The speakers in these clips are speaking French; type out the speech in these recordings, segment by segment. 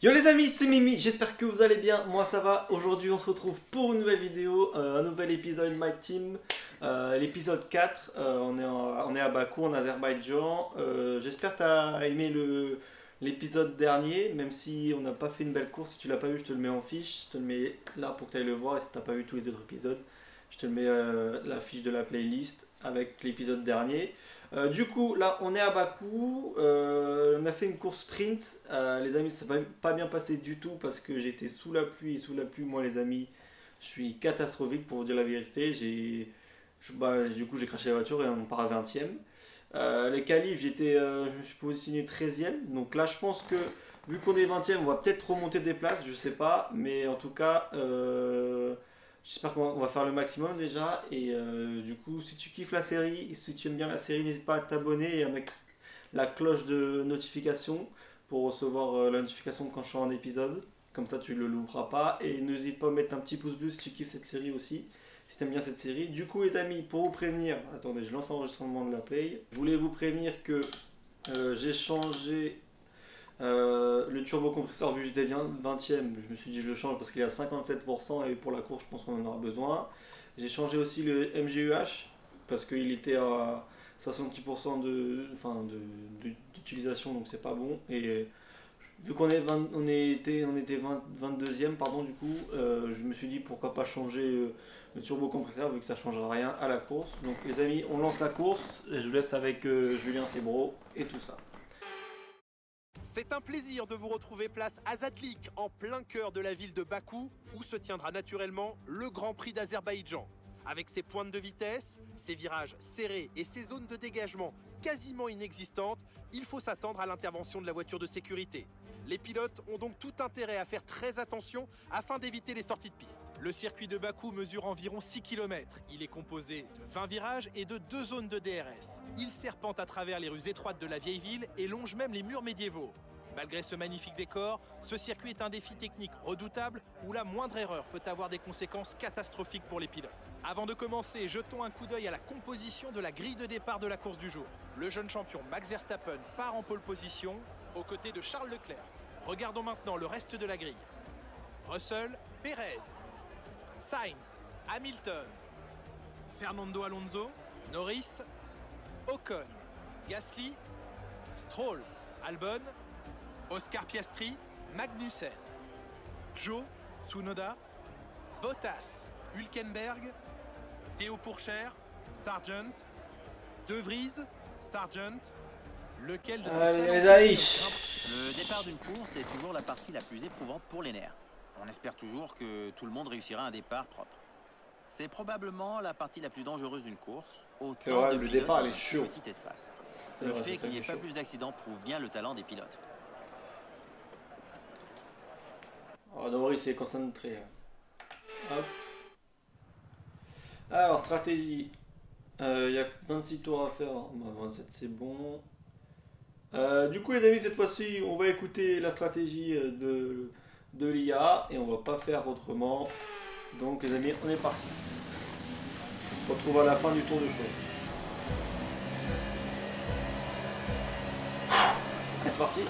Yo les amis, c'est Mimi, j'espère que vous allez bien, moi ça va. Aujourd'hui on se retrouve pour une nouvelle vidéo, un nouvel épisode My Team, l'épisode 4. On est à Bakou en Azerbaïdjan. J'espère que tu as aimé l'épisode dernier, même si on n'a pas fait une belle course. Si tu l'as pas vu, je te le mets en fiche, je te le mets là pour que tu ailles le voir. Et si tu n'as pas vu tous les autres épisodes, je te le mets la fiche de la playlist avec l'épisode dernier. Du coup, là, on est à Bakou. On a fait une course sprint. Les amis, ça va pas bien passé du tout parce que j'étais sous la pluie. Et sous la pluie, moi, les amis, je suis catastrophique pour vous dire la vérité. Du coup, j'ai craché la voiture et on part à 20e. Les qualifs, je me suis positionné 13e. Donc là, je pense que vu qu'on est 20e, on va peut-être remonter des places. Je sais pas. Mais en tout cas, j'espère qu'on va faire le maximum déjà. Et du coup, si tu kiffes la série, si tu aimes bien la série, n'hésite pas à t'abonner et à mettre la cloche de notification pour recevoir la notification quand je sors un épisode. Comme ça, tu ne le louperas pas. Et n'hésite pas à mettre un petit pouce bleu si tu kiffes cette série aussi. Si tu aimes bien cette série. Du coup, les amis, pour vous prévenir, attendez, je lance l'enregistrement de la play. Je voulais vous prévenir que j'ai changé le turbocompresseur. Vu que j'étais 20e, je me suis dit je le change parce qu'il est à 57% et pour la course je pense qu'on en aura besoin. J'ai changé aussi le MGUH parce qu'il était à 70% d'utilisation, donc c'est pas bon. Et vu on était 22e, pardon, du coup, je me suis dit pourquoi pas changer le turbocompresseur vu que ça ne changera rien à la course. Donc les amis, on lance la course et je vous laisse avec Julien Febro et tout ça. C'est un plaisir de vous retrouver place Azadlik, en plein cœur de la ville de Bakou, où se tiendra naturellement le Grand Prix d'Azerbaïdjan. Avec ses pointes de vitesse, ses virages serrés et ses zones de dégagement quasiment inexistantes, il faut s'attendre à l'intervention de la voiture de sécurité. Les pilotes ont donc tout intérêt à faire très attention afin d'éviter les sorties de piste. Le circuit de Bakou mesure environ 6 km. Il est composé de 20 virages et de 2 zones de DRS. Il serpente à travers les rues étroites de la vieille ville et longe même les murs médiévaux. Malgré ce magnifique décor, ce circuit est un défi technique redoutable où la moindre erreur peut avoir des conséquences catastrophiques pour les pilotes. Avant de commencer, jetons un coup d'œil à la composition de la grille de départ de la course du jour. Le jeune champion Max Verstappen part en pole position aux côtés de Charles Leclerc. Regardons maintenant le reste de la grille. Russell, Perez, Sainz, Hamilton, Fernando Alonso, Norris, Ocon, Gasly, Stroll, Albon, Oscar Piastri, Magnussen, Joe, Tsunoda, Bottas, Hülkenberg, Théo Pourchaire, Sargent, De Vries, Sargent. Lequel de Allez les amis, Le départ d'une course est toujours la partie la plus éprouvante pour les nerfs. On espère toujours que tout le monde réussira un départ propre. C'est probablement la partie la plus dangereuse d'une course. Autant de le pilotes départ dans il est un chaud. petit espace. C'est Le vrai, fait c'est ça qu'il n'y ait qui est pas chaud. plus d'accidents prouve bien le talent des pilotes. Oh, Norris est concentré. Hop. Alors, stratégie. Il y a 26 tours à faire. Bah, 27, c'est bon. Du coup, les amis, cette fois-ci, on va écouter la stratégie de l'IA et on va pas faire autrement. Donc, les amis, on est parti. On se retrouve à la fin du tour de show. Allez, c'est parti.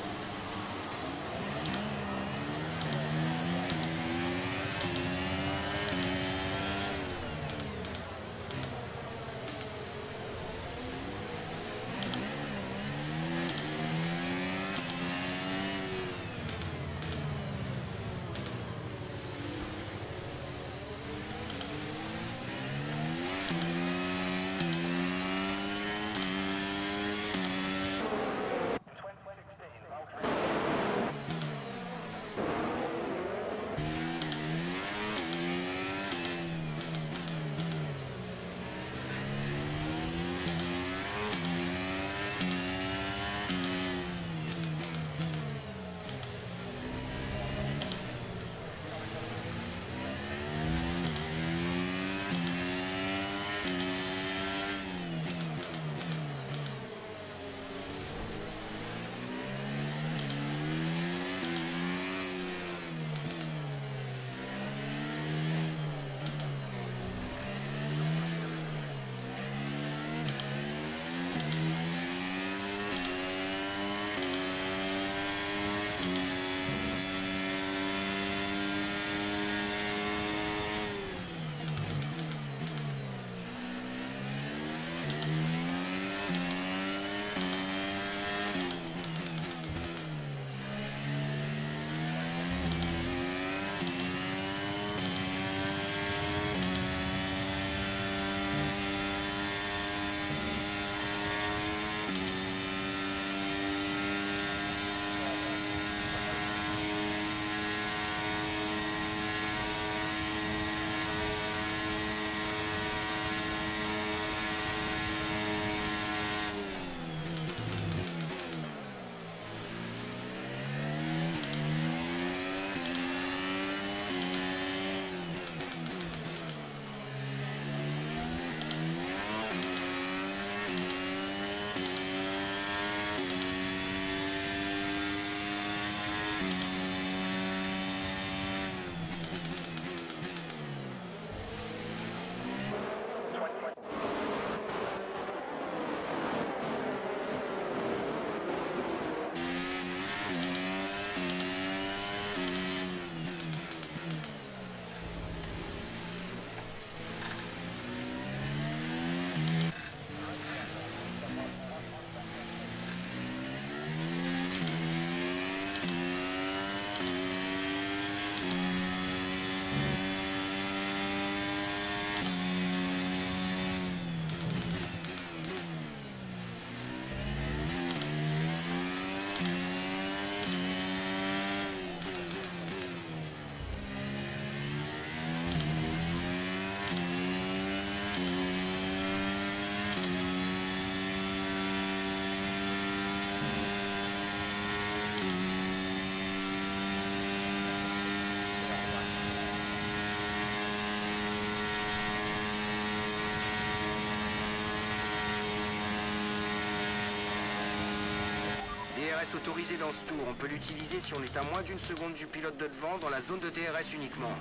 DRS autorisé dans ce tour. On peut l'utiliser si on est à moins d'une seconde du pilote de devant dans la zone de DRS uniquement.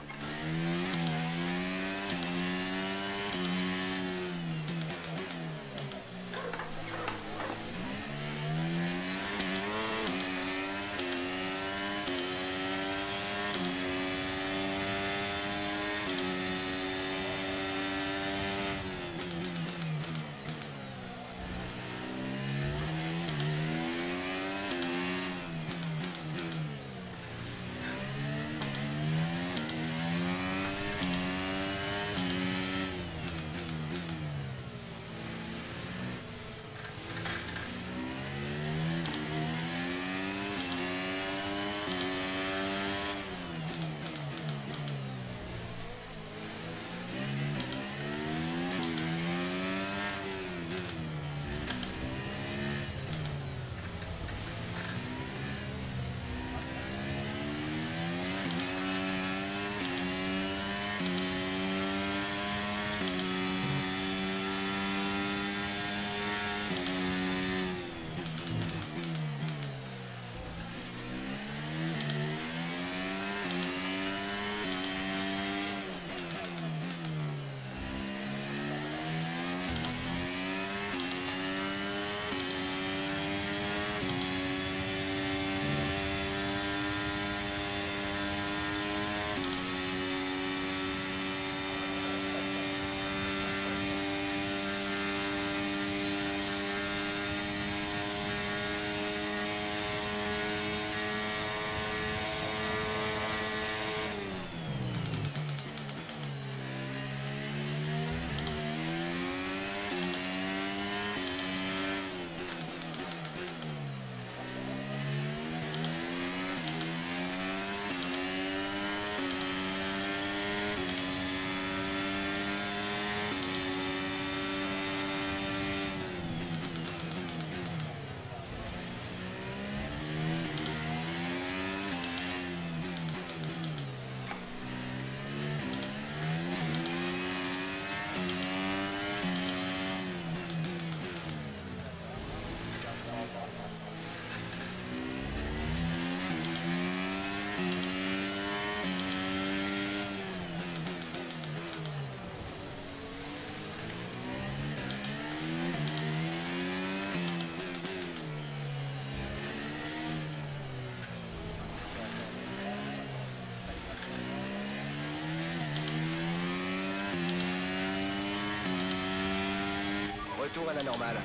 Retour à la normale.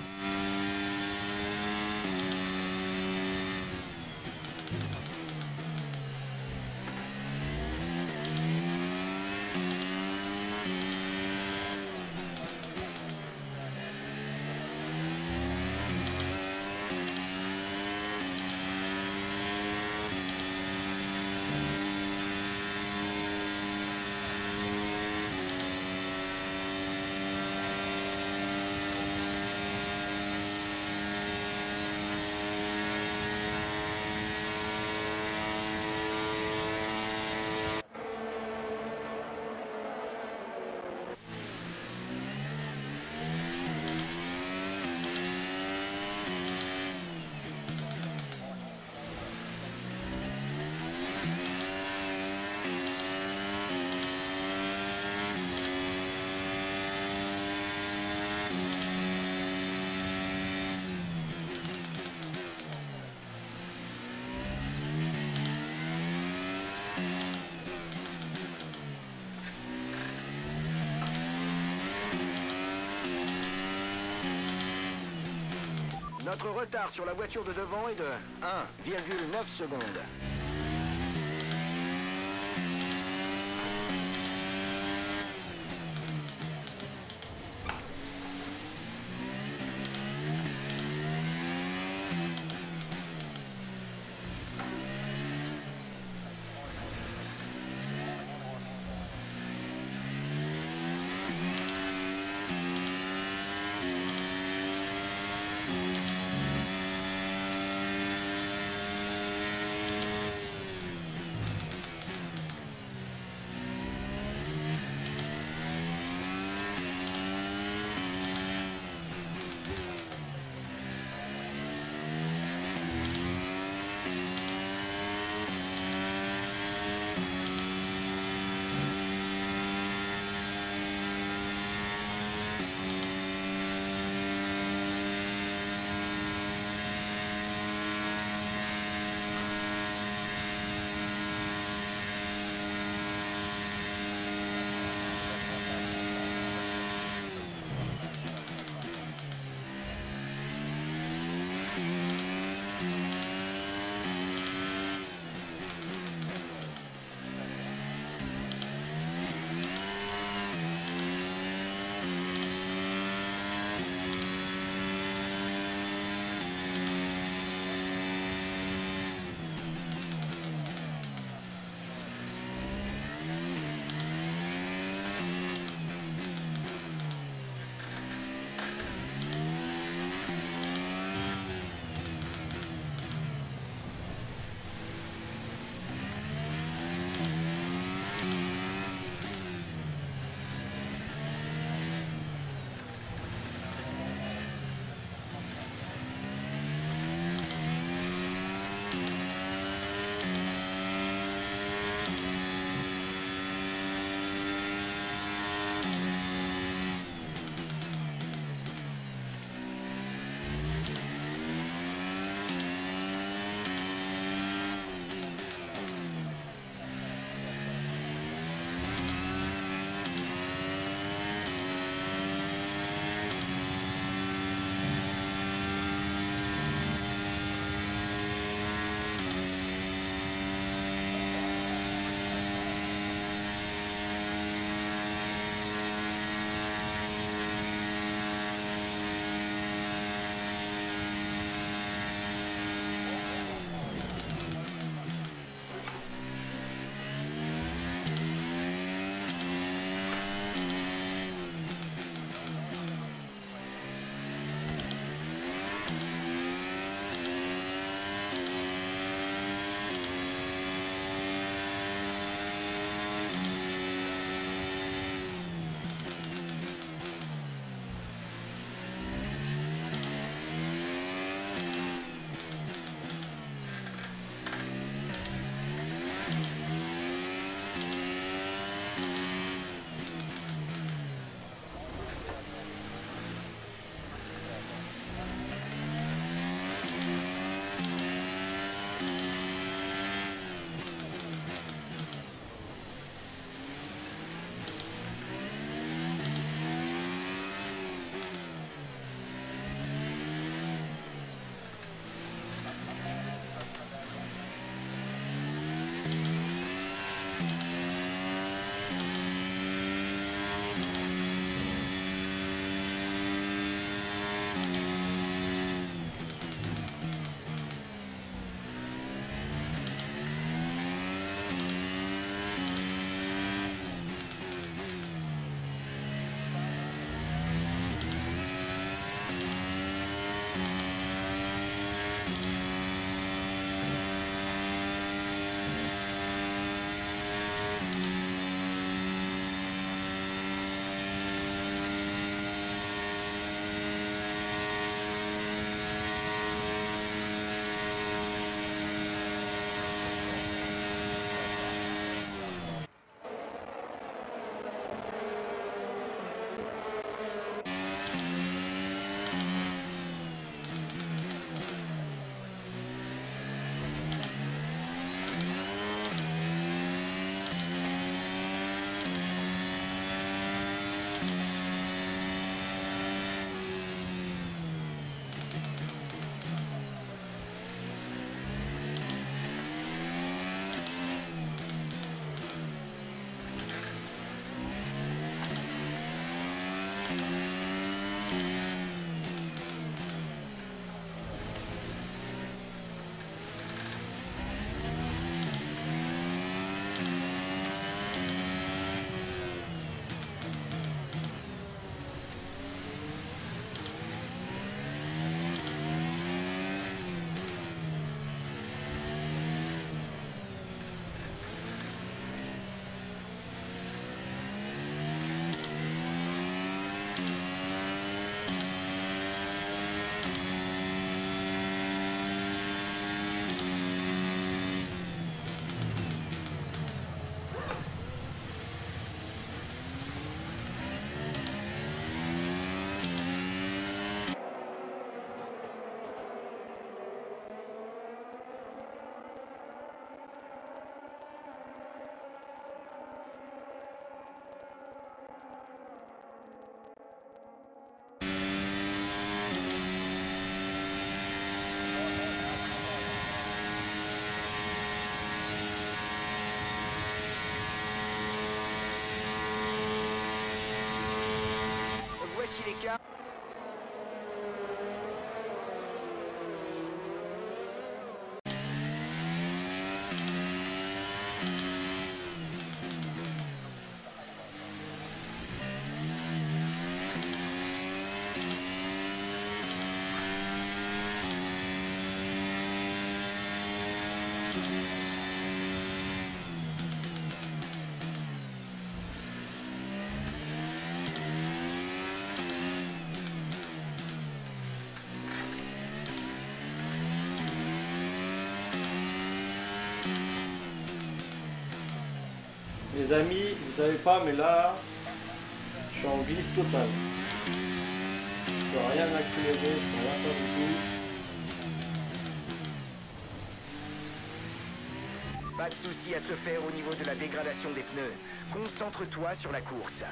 Notre retard sur la voiture de devant est de 1,9 secondes. Voici les cas. Les amis, vous savez pas, mais là, je suis en glisse totale. Je peux rien accélérer, je peux rien faire du tout. Pas de souci à se faire au niveau de la dégradation des pneus. Concentre-toi sur la course.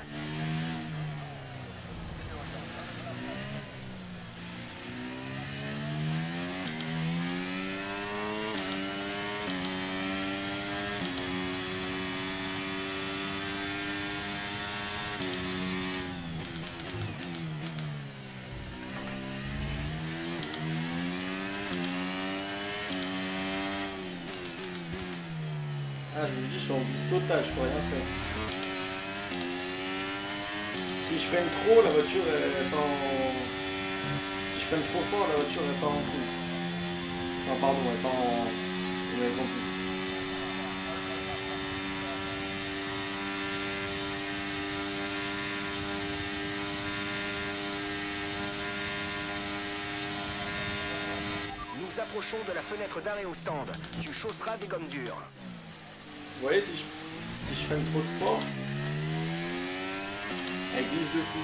Ah, je vous dis, je suis en glisse totale, je peux rien faire. Si je freine trop, la voiture elle est pas en... Si je freine trop fort, la voiture elle est pas en couille. Enfin, pardon, elle est pas en... Elle est en couille. Nous approchons de la fenêtre d'arrêt au stand. Tu chausseras des gommes dures. Vous voyez, si je freine trop de fort, elle glisse de fou.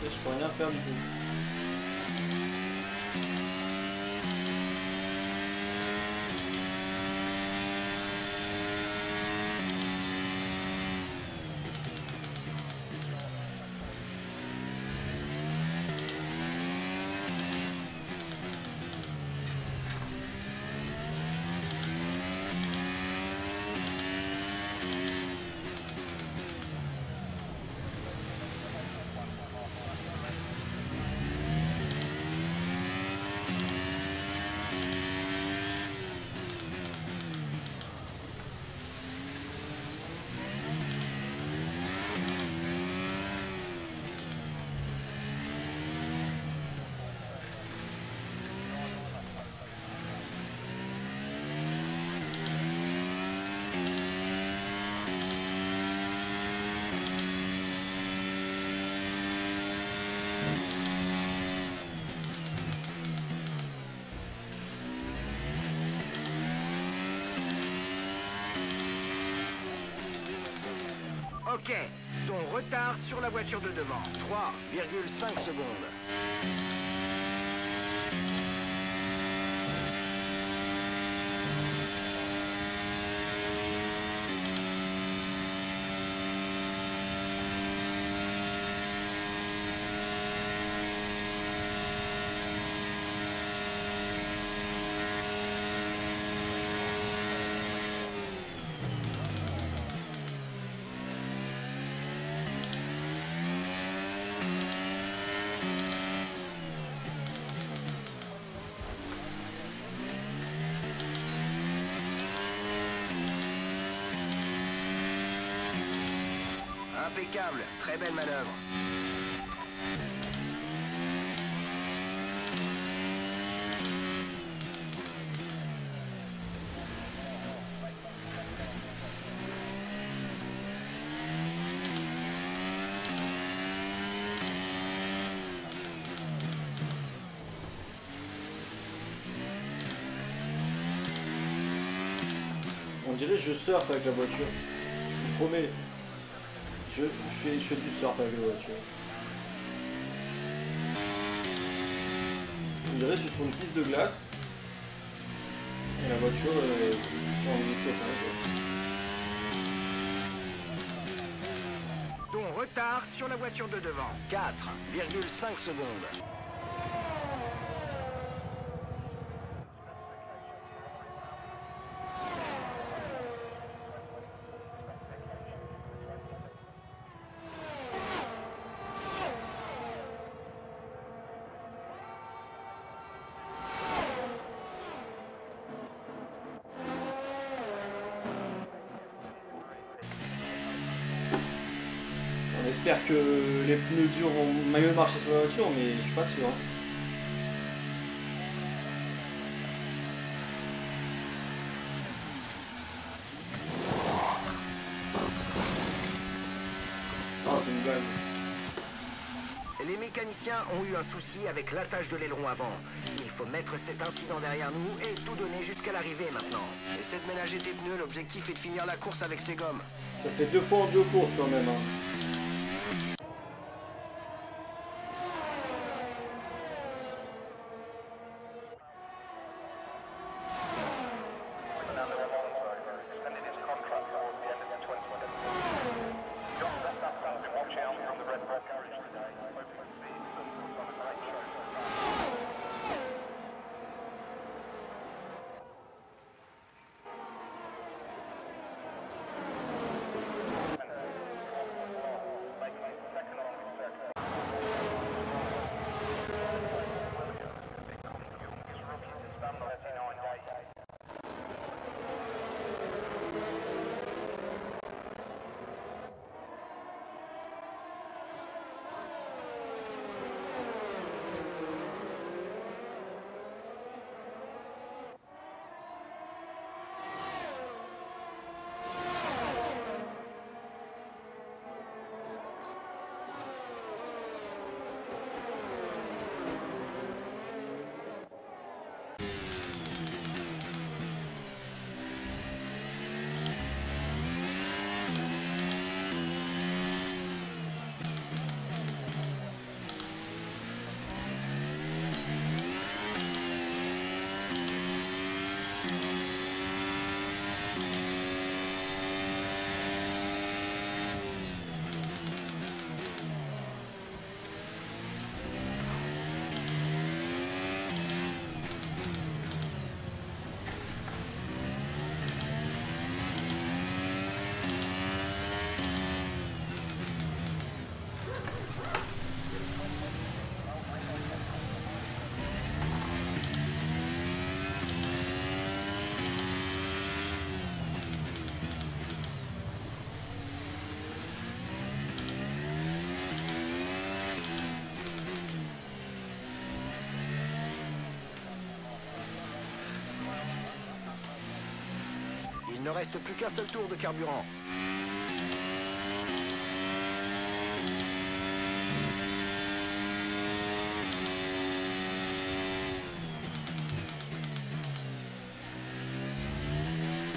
Et je peux rien faire du tout. Ok, ton retard sur la voiture de devant, 3,5 secondes. Impeccable, très belle manœuvre. On dirait que je surfe avec la voiture. Je vous promets. Je fais du surf avec la voiture. On dirait que je suis sur une piste de glace. Et la voiture en Ton retard sur la voiture de devant, 4,5 secondes. On espère que les pneus durs vont mieux marcher sur la voiture, mais je suis pas sûr. Oh, c'est une blague. Les mécaniciens ont eu un souci avec l'attache de l'aileron avant. Il faut mettre cet incident derrière nous et tout donner jusqu'à l'arrivée maintenant. Essaie de ménager tes pneus, l'objectif est de finir la course avec ces gommes. Ça fait 2 fois en 2 courses quand même. Hein. Il ne reste plus qu'un seul tour de carburant.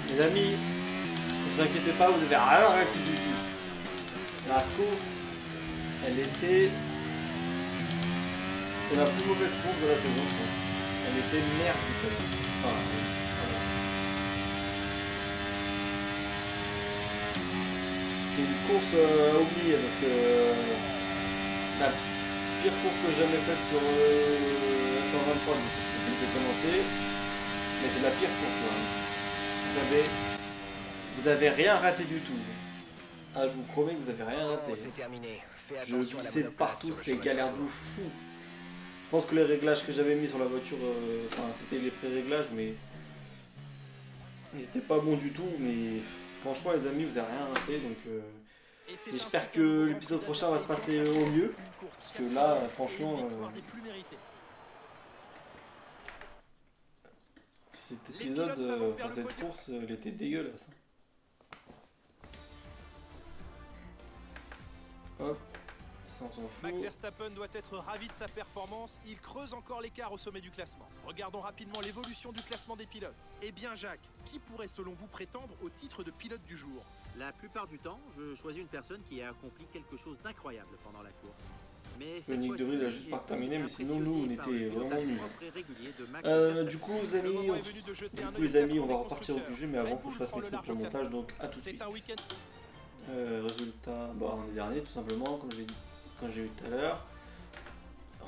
Les amis, ne vous inquiétez pas, vous avez rien raté du tout. La course, elle était... C'est la plus mauvaise course de la saison, je pense. Elle était merdique. Enfin, voilà. C'est une course à oublier parce que la pire course que j'ai jamais faite sur F123 depuis que j'ai commencé, mais c'est la pire course là. Vous avez rien raté du tout. Ah, je vous promets que vous avez rien raté. C'est terminé. Fais Je attention à la glissais de monoplace partout, sur le c'était chemin galère de de fou. Je pense que les réglages que j'avais mis sur la voiture, enfin c'était les pré-réglages, mais ils étaient pas bons du tout. Mais franchement, les amis, vous avez rien raté, donc j'espère que l'épisode prochain va se passer au mieux, parce que là, franchement, cet épisode, enfin cette course, elle était dégueulasse. Hop. On s'en fout. Max Verstappen doit être ravi de sa performance, il creuse encore l'écart au sommet du classement. Regardons rapidement l'évolution du classement des pilotes. Eh bien Jacques, qui pourrait selon vous prétendre au titre de pilote du jour? La plupart du temps, je choisis une personne qui a accompli quelque chose d'incroyable pendant la course. Mais le Nick de Vries a juste pas terminé, mais sinon nous on était vraiment nuls. Du coup les amis, on va repartir au QG, mais avant il faut que je fasse mes trucs pour le montage, donc à tout de suite. Résultat, bah on est dernier tout simplement, comme j'ai dit. Quand j'ai eu tout à l'heure.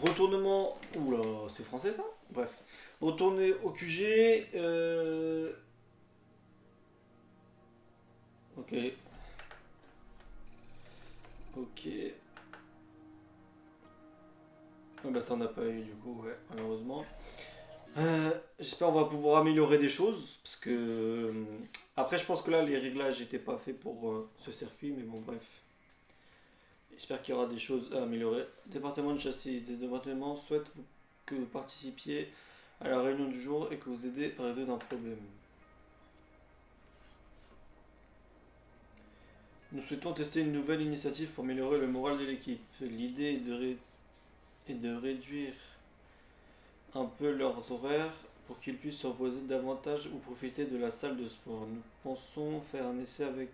Retournement. Oula, c'est français ça? Bref. Retourner au QG. Ok. Ok. Ah bah ça on n'a pas eu du coup, ouais, malheureusement. J'espère qu'on va pouvoir améliorer des choses. Parce que. Après je pense que là les réglages n'étaient pas faits pour ce circuit, mais bon bref. J'espère qu'il y aura des choses à améliorer. Département de châssis. Des départements souhaitent que vous participiez à la réunion du jour et que vous aidez à résoudre un problème. Nous souhaitons tester une nouvelle initiative pour améliorer le moral de l'équipe. L'idée est de réduire un peu leurs horaires pour qu'ils puissent se reposer davantage ou profiter de la salle de sport. Nous pensons faire un essai avec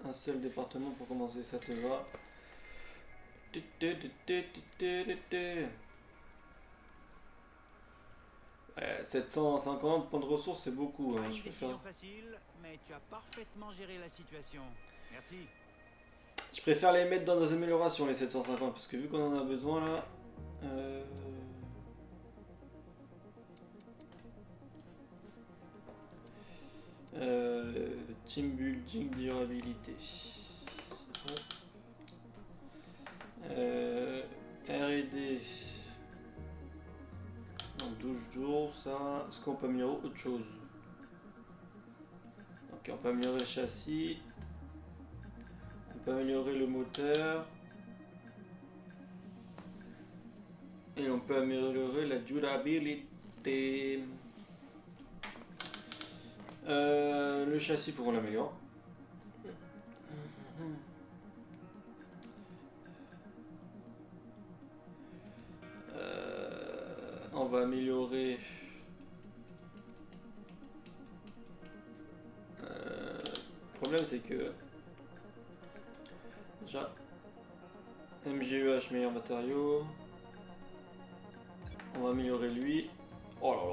un seul département pour commencer. Ça te va? 750 points de ressources, c'est beaucoup. Hein, je préfère... facile, mais tu as parfaitement géré la situation. Merci. Je préfère les mettre dans des améliorations, les 750, parce que vu qu'on en a besoin là... team building, durabilité. R&D. 12 jours, ça. Est-ce qu'on peut améliorer autre chose? Ok, on peut améliorer le châssis. On peut améliorer le moteur. Et on peut améliorer la durabilité. Le châssis, il faut qu'on l'améliore. On va améliorer le problème c'est que déjà MGUH meilleur matériau, on va améliorer lui. Oh là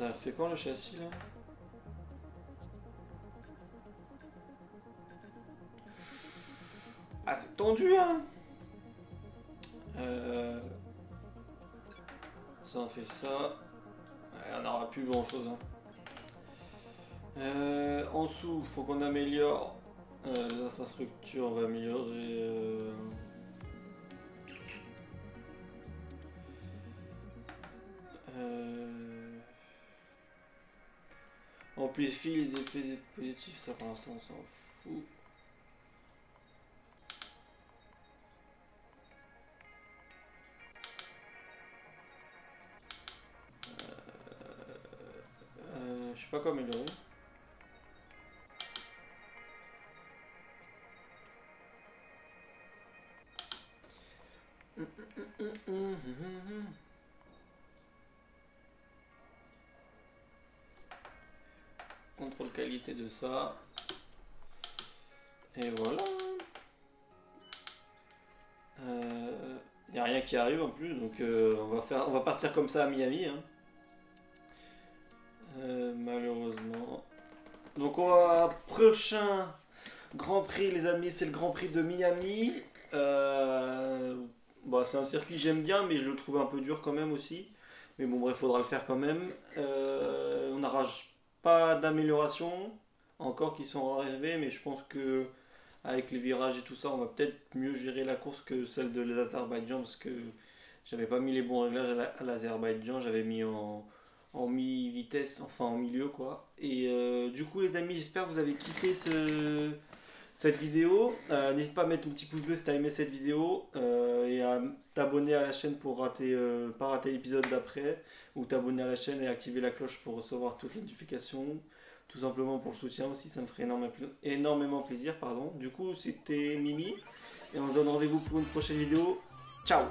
là, ça fait quand le châssis là? Ah, c'est tendu, hein. Ça, on fait ça. Ouais, on n'aura plus grand chose. Hein. En dessous, faut qu'on améliore les infrastructures. On va améliorer. Amplifie les effets positifs. Ça, pour l'instant, on s'en fout. Je sais pas quoi améliorer. Contrôle qualité de ça. Et voilà. Il n'y a rien qui arrive en plus, donc on va partir comme ça à Miami. Hein. Malheureusement. Donc prochain Grand Prix les amis, c'est le Grand Prix de Miami. Bon, c'est un circuit que j'aime bien, mais je le trouve un peu dur quand même aussi. Mais bon bref, faudra le faire quand même. On n'aura pas d'amélioration encore qui sont arrivées, mais je pense que avec les virages et tout ça, on va peut-être mieux gérer la course que celle de l'Azerbaïdjan, parce que j'avais pas mis les bons réglages à l'Azerbaïdjan, j'avais mis en mi-vitesse, enfin en milieu quoi. Et du coup les amis, j'espère que vous avez kiffé cette vidéo. N'hésite pas à mettre un petit pouce bleu si tu as aimé cette vidéo et à t'abonner à la chaîne pour pas rater l'épisode d'après, ou t'abonner à la chaîne et activer la cloche pour recevoir toutes les notifications. Tout simplement pour le soutien aussi, ça me ferait énormément plaisir. Pardon. Du coup, c'était Mimi et on se donne rendez-vous pour une prochaine vidéo. Ciao!